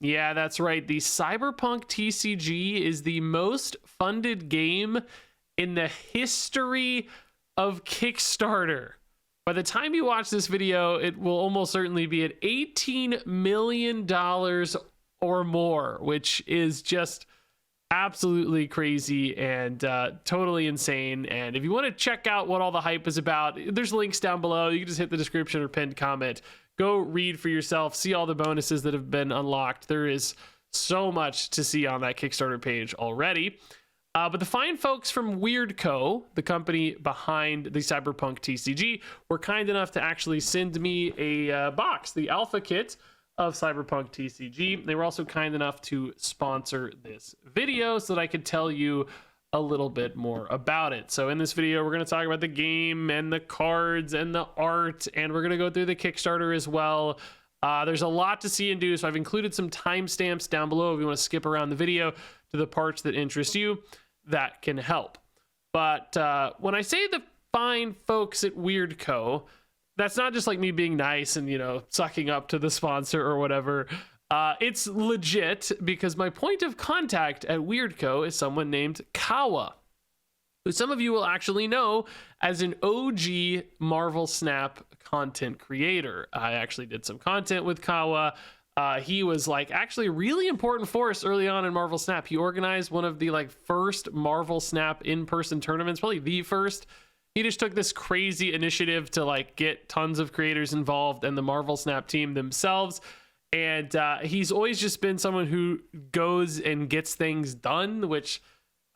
Yeah, that's right. The Cyberpunk TCG is the most funded game in the history of Kickstarter. By the time you watch this video, it will almost certainly be at $18 million or more, which is just absolutely crazy and totally insane. And if you want to check out what all the hype is about, there's links down below. You can just hit the description or pinned comment. Go read for yourself, see all the bonuses that have been unlocked. There is so much to see on that Kickstarter page already. But the fine folks from Weird Co., the company behind the Cyberpunk TCG, were kind enough to actually send me a box, the alpha kit of Cyberpunk TCG. They were also kind enough to sponsor this video so that I could tell you a little bit more about it. So in this video, we're going to talk about the game and the cards and the art, and we're going to go through the Kickstarter as well. There's a lot to see and do, so I've included some timestamps down below if you want to skip around the video to the parts that interest you. That can help. But when I say the fine folks at Weird Co., that's not just like me being nice and, you know, sucking up to the sponsor or whatever. It's legit because my point of contact at Weird Co. is someone named Kawa, who some of you will actually know as an OG Marvel Snap content creator. I actually did some content with Kawa. He was like actually a really important force early on in Marvel Snap. He organized one of the like first Marvel Snap in-person tournaments, probably the first. He just took this crazy initiative to like get tons of creators involved and the Marvel Snap team themselves. And he's always just been someone who goes and gets things done, which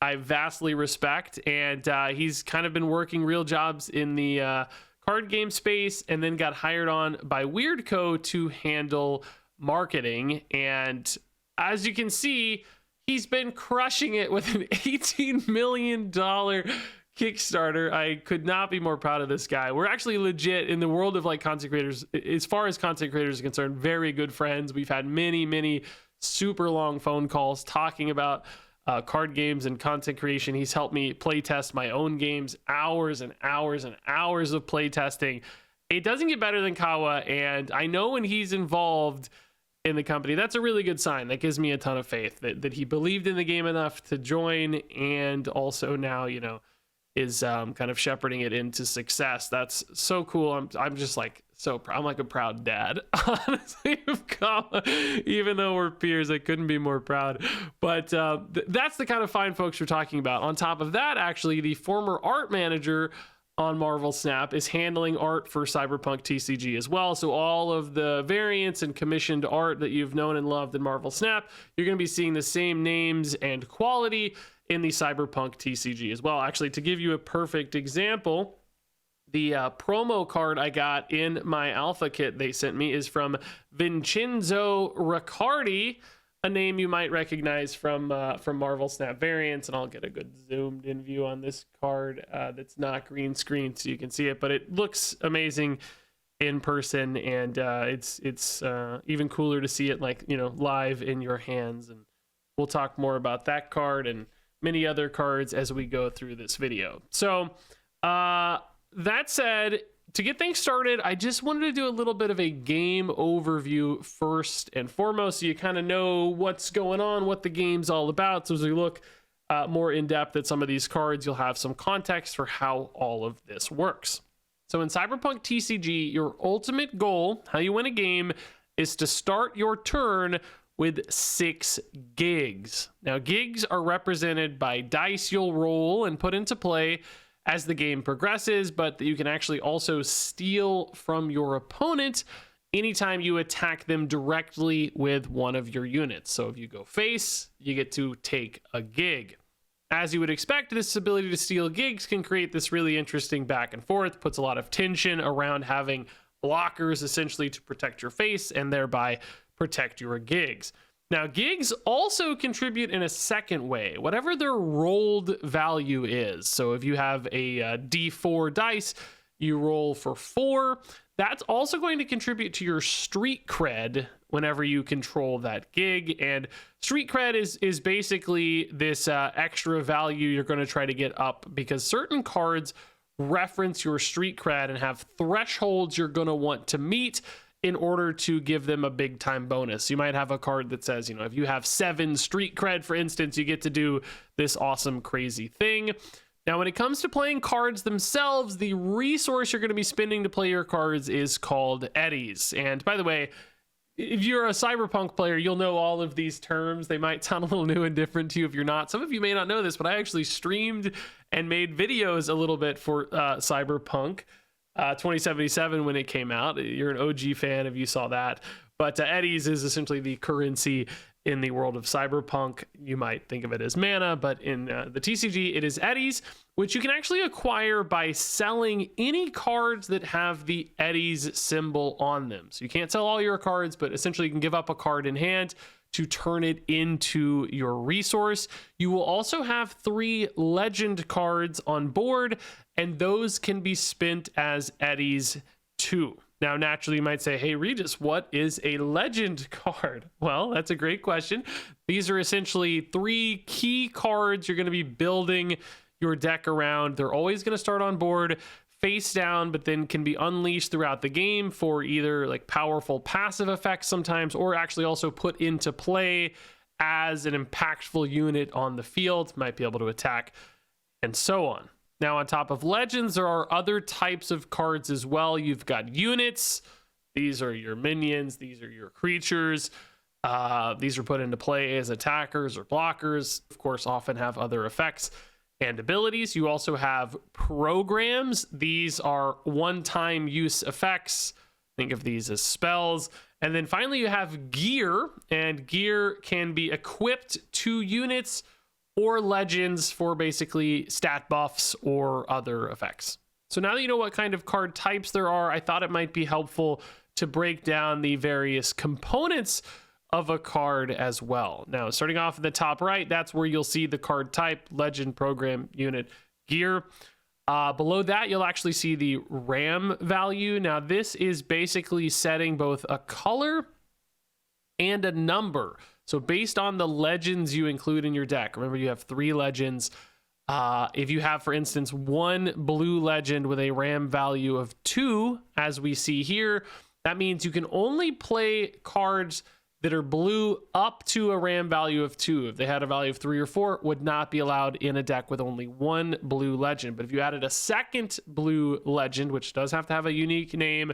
I vastly respect. And he's kind of been working real jobs in the card game space and then got hired on by Weird Co. to handle marketing. And as you can see, he's been crushing it with an $18 million Kickstarter. I could not be more proud of this guy. We're actually legit in the world of like content creators, as far as content creators are concerned, very good friends. We've had many super long phone calls talking about card games and content creation. He's helped me play test my own games, hours and hours and hours of play testing. It doesn't get better than Kawa, and I know when he's involved in the company, that's a really good sign. That gives me a ton of faith that he believed in the game enough to join, and also now, you know, is kind of shepherding it into success. That's so cool. I'm just like so proud. I'm like a proud dad, honestly, of Kawa. Even though we're peers, I couldn't be more proud. But that's the kind of fine folks we're talking about. On top of that, actually, the former art manager on Marvel Snap is handling art for Cyberpunk TCG as well. So all of the variants and commissioned art that you've known and loved in Marvel Snap, you're going to be seeing the same names and quality in the Cyberpunk TCG as well. Actually, to give you a perfect example, the promo card I got in my alpha kit they sent me is from Vincenzo Riccardi, a name you might recognize from Marvel Snap variants, and I'll get a good zoomed in view on this card that's not green screen so you can see it, but it looks amazing in person, and it's even cooler to see it like, you know, live in your hands. And we'll talk more about that card and many other cards as we go through this video. So that said, to get things started, I just wanted to do a little bit of a game overview first and foremost, so you kind of know what's going on, what the game's all about. So as we look more in depth at some of these cards, you'll have some context for how all of this works. So in Cyberpunk TCG, your ultimate goal, how you win a game, is to start your turn with 6 gigs. Now, gigs are represented by dice you'll roll and put into play as the game progresses, but you can actually also steal from your opponent anytime you attack them directly with one of your units. So if you go face, you get to take a gig. As you would expect, this ability to steal gigs can create this really interesting back and forth, puts a lot of tension around having blockers essentially to protect your face and thereby protect your gigs. Now, gigs also contribute in a second way, whatever their rolled value is. So if you have a D4 dice, you roll for 4. That's also going to contribute to your street cred whenever you control that gig. And street cred is basically this extra value you're going to try to get up because certain cards reference your street cred and have thresholds you're going to want to meet in order to give them a big time bonus. You might have a card that says, if you have 7 street cred, for instance, you get to do this awesome, crazy thing. Now, when it comes to playing cards themselves, the resource you're going to be spending to play your cards is called eddies. And by the way, if you're a Cyberpunk player, you'll know all of these terms. They might sound a little new and different to you if you're not. Some of you may not know this, but I actually streamed and made videos a little bit for Cyberpunk 2077 when it came out. You're an OG fan if you saw that. But eddies is essentially the currency in the world of Cyberpunk. You might think of it as mana, but in the TCG, it is eddies, which you can actually acquire by selling any cards that have the eddies symbol on them. So you can't sell all your cards, but essentially you can give up a card in hand to turn it into your resource. You will also have 3 legend cards on board, and those can be spent as eddies too. Now, naturally, you might say, hey, Regis, what is a legend card? Well, that's a great question. These are essentially 3 key cards you're going to be building your deck around. They're always going to start on board face down, but then can be unleashed throughout the game for either like powerful passive effects sometimes, or actually also put into play as an impactful unit on the field, might be able to attack, and so on. Now, on top of legends, there are other types of cards as well. You've got units. These are your minions. These are your creatures. These are put into play as attackers or blockers. Of course, often have other effects and abilities. You also have programs. These are one-time use effects. Think of these as spells. And then finally, you have gear. And gear can be equipped to units or legends for basically stat buffs or other effects. So now that you know what kind of card types there are, I thought it might be helpful to break down the various components of a card as well. Now, starting off at the top right, that's where you'll see the card type: legend, program, unit, gear. Below that, you'll actually see the RAM value. Now, this is basically setting both a color and a number. So based on the legends you include in your deck, remember you have 3 legends. If you have, for instance, 1 blue legend with a RAM value of 2, as we see here, that means you can only play cards that are blue up to a RAM value of 2. If they had a value of 3 or 4, would not be allowed in a deck with only 1 blue legend. But if you added a second blue legend, which does have to have a unique name,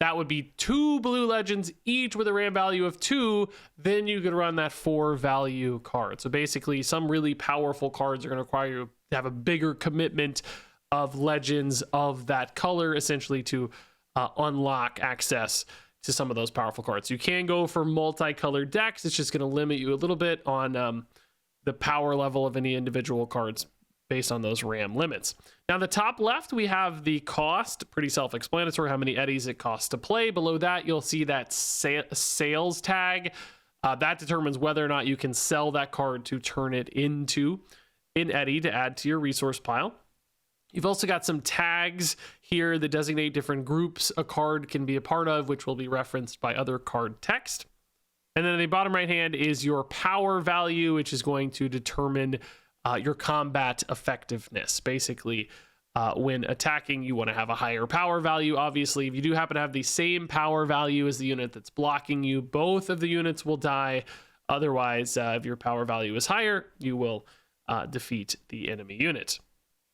that would be 2 blue legends, each with a RAM value of 2. Then you could run that 4 value card. So basically, some really powerful cards are going to require you to have a bigger commitment of legends of that color, essentially to unlock access to some of those powerful cards. You can go for multicolored decks. It's just going to limit you a little bit on the power level of any individual cards based on those RAM limits. Now, the top left, we have the cost, pretty self-explanatory, how many eddies it costs to play. Below that, you'll see that sales tag. That determines whether or not you can sell that card to turn it into an eddy to add to your resource pile. You've also got some tags here that designate different groups a card can be a part of, which will be referenced by other card text. And then in the bottom right hand is your power value, which is going to determine your combat effectiveness. Basically, when attacking, you want to have a higher power value. Obviously, if you do happen to have the same power value as the unit that's blocking you, both of the units will die. Otherwise, if your power value is higher, you will defeat the enemy unit.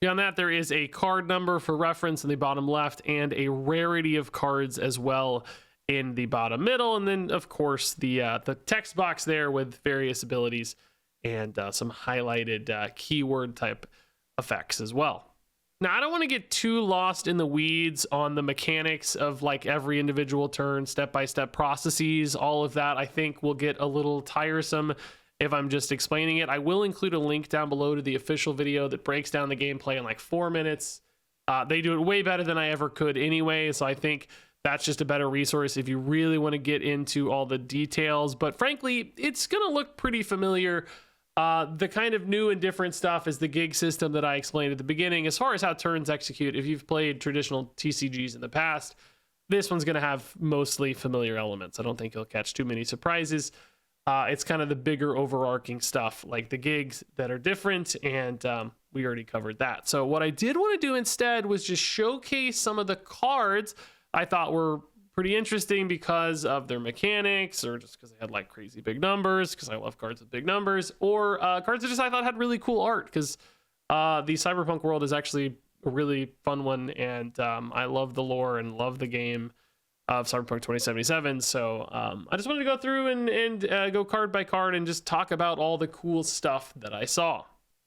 Beyond that, there is a card number for reference in the bottom left and a rarity of cards as well in the bottom middle. And then, of course, the text box there with various abilities and some highlighted keyword type effects as well. Now, I don't want to get too lost in the weeds on the mechanics of like every individual turn, step-by-step processes. All of that, I think, will get a little tiresome if I'm just explaining it. I will include a link down below to the official video that breaks down the gameplay in like 4 minutes. They do it way better than I ever could anyway, so I think that's just a better resource if you really want to get into all the details. But frankly, it's going to look pretty familiar. The kind of new and different stuff is the gig system that I explained at the beginning. As far as how turns execute, if you've played traditional TCGs in the past, this one's going to have mostly familiar elements. I don't think you'll catch too many surprises. It's kind of the bigger overarching stuff like the gigs that are different, and we already covered that. So what I did want to do instead was just showcase some of the cards I thought were pretty interesting because of their mechanics, or just because they had like crazy big numbers, because I love cards with big numbers, or cards that just I thought had really cool art, because the Cyberpunk world is actually a really fun one, and I love the lore and love the game of Cyberpunk 2077. So I just wanted to go through and go card by card and just talk about all the cool stuff that I saw.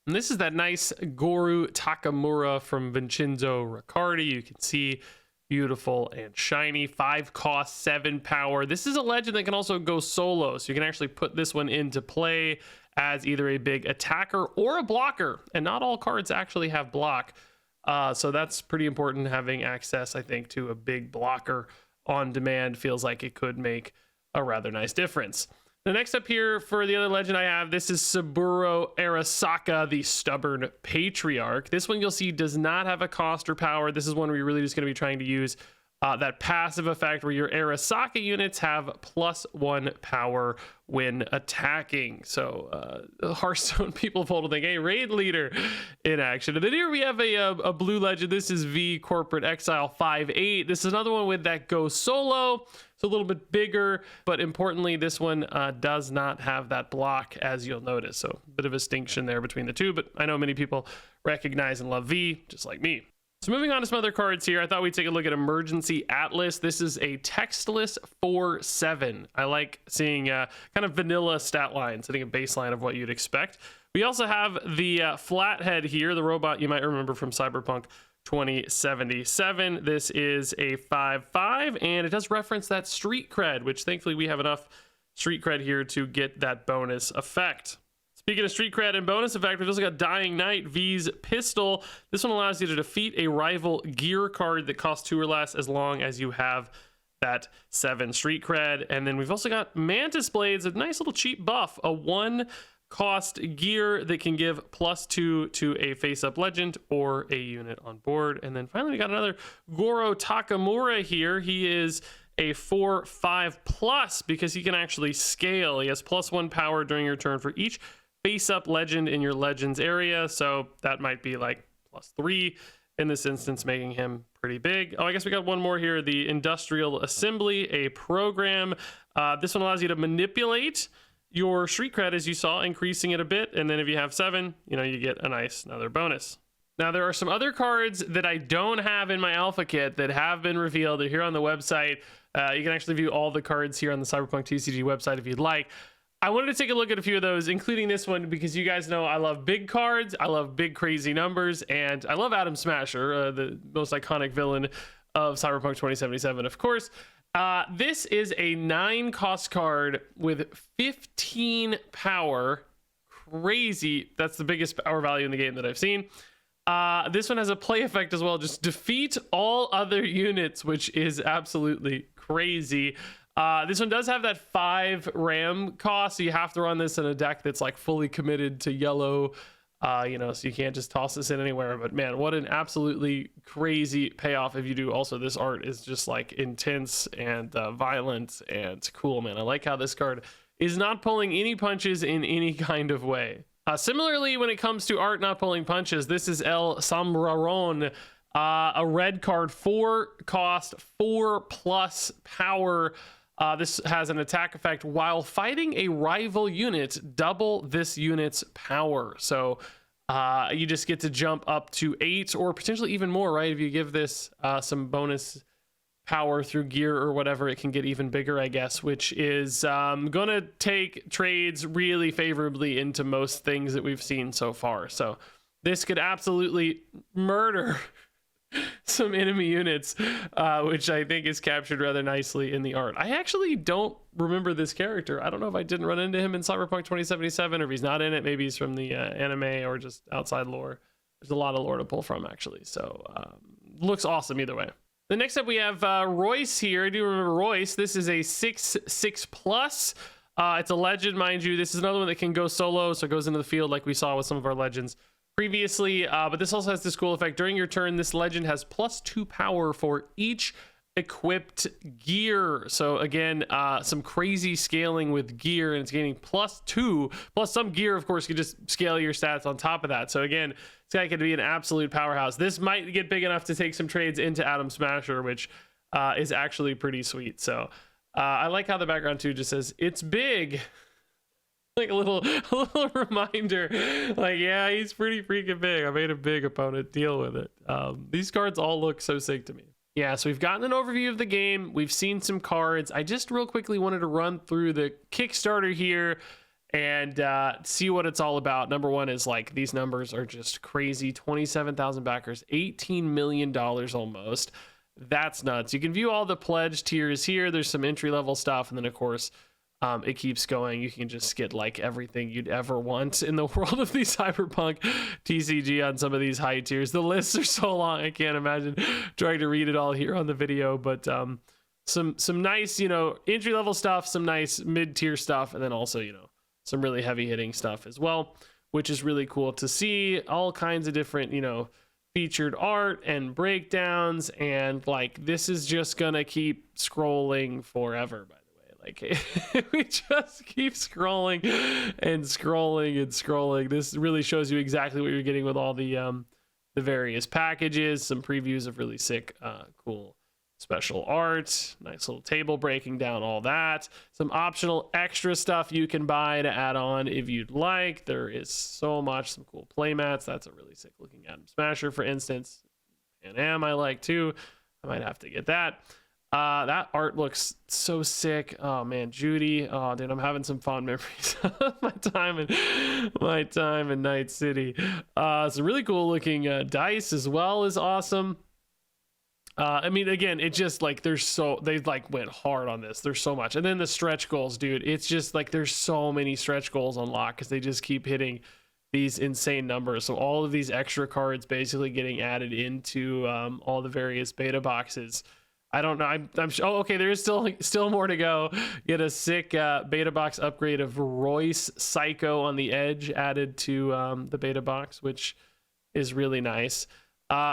And this is that nice Goru Takamura from Vincenzo Riccardi. You can see beautiful and shiny. 5 cost, 7 power. This is a legend that can also go solo, so you can actually put this one into play as either a big attacker or a blocker, and not all cards actually have block. So that's pretty important. Having access, I think, to a big blocker on demand feels like it could make a rather nice difference. The next up here for the other legend I have, this is Saburo Arasaka, the Stubborn Patriarch. This one you'll see does not have a cost or power. This is one where you're really just going to be trying to use that passive effect where your Arasaka units have +1 power when attacking. So Hearthstone people will think, hey, raid leader in action. And then here we have a blue legend. This is V Corporate Exile 5/8. This is another one with that go solo. It's a little bit bigger, but importantly, this one does not have that block, as you'll notice. So a bit of a distinction there between the two, but I know many people recognize and love V, just like me. So moving on to some other cards here, I thought we'd take a look at Emergency Atlas. This is a textless 4/7. I like seeing kind of vanilla stat lines, setting a baseline of what you'd expect. We also have the Flathead here, the robot you might remember from Cyberpunk 2077. This is a 5/5, and it does reference that street cred, which thankfully we have enough street cred here to get that bonus effect. Speaking of street cred and bonus effect, we've also got Dying Knight, V's Pistol. This one allows you to defeat a rival gear card that costs 2 or less as long as you have that 7 street cred. And then we've also got Mantis Blades, a nice little cheap buff, a 1 cost gear that can give +2 to a face-up legend or a unit on board. And then finally we got another Goro Takamura here. He is a 4/5+ because he can actually scale. He has +1 power during your turn for each face-up legend in your legends area, so that might be like +3 in this instance, making him pretty big. Oh, I guess we got one more here, the Industrial Assembly, a program. This one allows you to manipulate your street cred, as you saw, increasing it a bit, and then if you have 7, you get another bonus. Now, there are some other cards that I don't have in my alpha kit that have been revealed here on the website. You can actually view all the cards here on the Cyberpunk TCG website if you'd like. I wanted to take a look at a few of those, including this one, because you guys know I love big cards, I love big crazy numbers, and I love Atom Smasher, the most iconic villain of Cyberpunk 2077, of course. This is a 9 cost card with 15 power. Crazy. That's the biggest power value in the game that I've seen. This one has a play effect as well. Just defeat all other units, which is absolutely crazy. This one does have that 5 RAM cost, so you have to run this in a deck that's like fully committed to yellow, so you can't just toss this in anywhere. But man, what an absolutely crazy payoff if you do. Also, this art is just like intense and violent and cool, man. I like how this card is not pulling any punches in any kind of way. Similarly, when it comes to art not pulling punches, this is El Samraron, a red card, 4 cost, 4+ power. This has an attack effect while fighting a rival unit, double this unit's power. So you just get to jump up to 8 or potentially even more, right? If you give this some bonus power through gear or whatever, it can get even bigger, I guess, which is gonna take trades really favorably into most things that we've seen so far. So this could absolutely murder some enemy units, which I think is captured rather nicely in the art. I actually don't remember this character. I don't know if I didn't run into him in Cyberpunk 2077, or if he's not in it, maybe he's from the anime or just outside lore. There's a lot of lore to pull from, actually, so looks awesome either way. The next up we have Royce here. I do remember Royce. This is a 6/6+. It's a legend, mind you. This is another one that can go solo, so it goes into the field like we saw with some of our legends previously, but this also has this cool effect. During your turn, this legend has +2 power for each equipped gear. So again, some crazy scaling with gear, and it's gaining +2, plus some gear, of course, you just scale your stats on top of that. So again, this guy could be an absolute powerhouse. This might get big enough to take some trades into Atom Smasher, which is actually pretty sweet. So I like how the background too just says it's big, like a little reminder, like, yeah, he's pretty freaking big. I made a big opponent, deal with it. These cards all look so sick to me. Yeah, so we've gotten an overview of the game. We've seen some cards. I just real quickly wanted to run through the Kickstarter here and see what it's all about. Number one is, like, these numbers are just crazy. 27,000 backers, $18 million almost. That's nuts. You can view all the pledge tiers here. There's some entry level stuff, and then of course it keeps going. You can just get like everything you'd ever want in the world of the Cyberpunk TCG on some of these high tiers. The lists are so long, I can't imagine trying to read it all here on the video, but some nice, you know, entry level stuff, some nice mid-tier stuff, and then also, you know, some really heavy hitting stuff as well, which is really cool to see. All kinds of different, you know, featured art and breakdowns, and like this is just gonna keep scrolling forever, by the way. Like we just keep scrolling and scrolling and scrolling. This really shows you exactly what you're getting with all the various packages, some previews of really sick cool special art, nice little table breaking down all that, some optional extra stuff you can buy to add on if you'd like. There is so much, some cool playmats. That's a really sick looking Atom Smasher, for instance. And I like too. I might have to get that. That art looks so sick. Oh man, Judy. Oh dude, I'm having some fond memories of my time in Night City. Some really cool looking dice as well is awesome. I mean, again, it just like they like went hard on this. There's so much. And then the stretch goals, dude. It's just like there's so many stretch goals unlocked because they just keep hitting these insane numbers. So all of these extra cards basically getting added into all the various beta boxes. I don't know. I'm sure. Oh, okay. There is still more to go. Get a sick beta box upgrade of Royce Psycho on the Edge added to the beta box, which is really nice.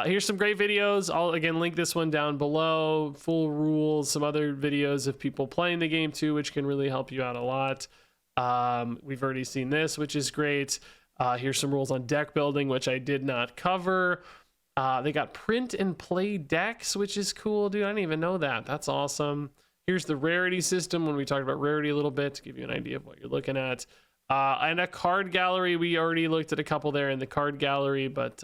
Here's some great videos. I'll again link this one down below. Full rules, some other videos of people playing the game too, which can really help you out a lot. We've already seen this, which is great. Here's some rules on deck building, which I did not cover. They got print and play decks, which is cool, dude. I didn't even know that. That's awesome. Here's the rarity system when we talked about rarity a little bit to give you an idea of what you're looking at. And a card gallery. We already looked at a couple there in the card gallery, but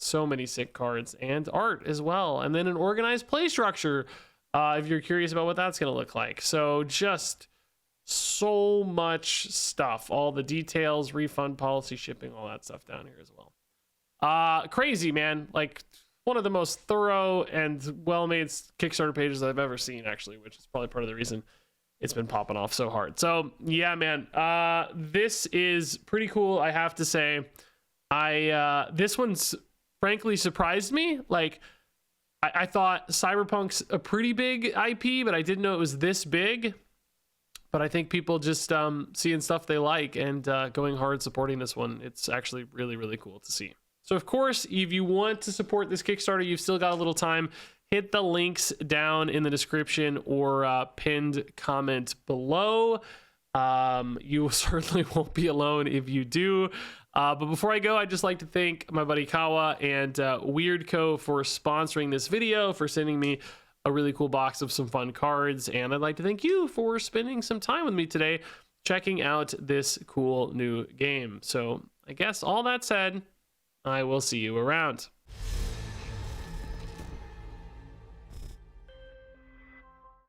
so many sick cards and art as well. And then an organized play structure, if you're curious about what that's going to look like. So just so much stuff. All the details, refund policy, shipping, all that stuff down here as well. Crazy, man. Like one of the most thorough and well-made Kickstarter pages I've ever seen, actually, which is probably part of the reason it's been popping off so hard. So yeah, man, this is pretty cool. I have to say, this one's frankly surprised me. Like I thought Cyberpunk's a pretty big IP, but I didn't know it was this big. But I think people just seeing stuff they like and going hard supporting this one. It's actually really, really cool to see. So of course, if you want to support this Kickstarter, you've still got a little time. Hit the links down in the description or pinned comment below. You certainly won't be alone if you do. But before I go, I'd just like to thank my buddy Kawa and Weirdco for sponsoring this video, for sending me a really cool box of some fun cards. And I'd like to thank you for spending some time with me today, checking out this cool new game. So I guess all that said, I will see you around.